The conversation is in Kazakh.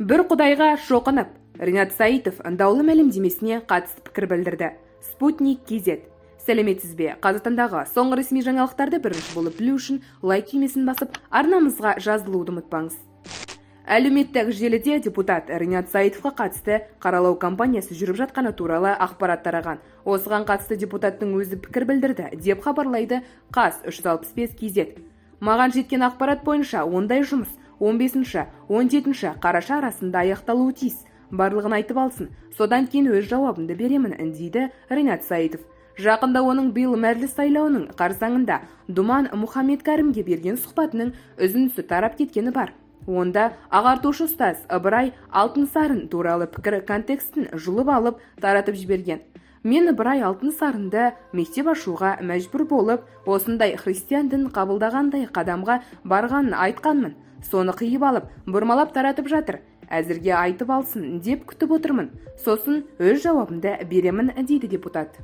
Бір құдайға шоқынып, Ринат Саитов даулы мәлімдемесіне қатысты пікір білдірді. Спутник KZ. Сәлеметсіз бе? Қазақстандағы соңғы ресми жаңалықтарды бірінші болып білу үшін лайк түймесін басып, арнамызға жазылуды ұмытпаңыз. Әлеуметтік желіде депутат Ринат Саитовқа қатысты қаралау кампаниясы жүріп жатқаны туралы ақпарат тараған. Осыған қатысты депутаттың өзі пікір білдірді, деп хабарлайды КАС 365 KZ. Маған жеткен ақпарат бойынша ондай жұмыс 15-17 қараша арасында аяқталуы тиіс. Барлығын айтып алсын, содан кейін өз жауабымды беремін, дейді Ринат Саитов. Жақында оның биыл мәжіліс сайлауының қарсаңында Думан Мұхаммед Кәрімге берген сұхбатының үзіндісі тарап кеткені бар. Онда ағартушы ұстаз Ыбырай Алтынсарын туралы пікір контекстін жұлып алып таратып жіберген. Мен Ыбырай Алтынсарынды мектеп ашуға мәжбүр болып, осындай христиан дін қабылдағандай қадамға барғанын айтқанмын. Соны қиып алып, бұрмалап таратып жатыр. Әзірге айтып алсын деп күтіп отырмын. Сосын өз жауабымды беремін, дейді депутат.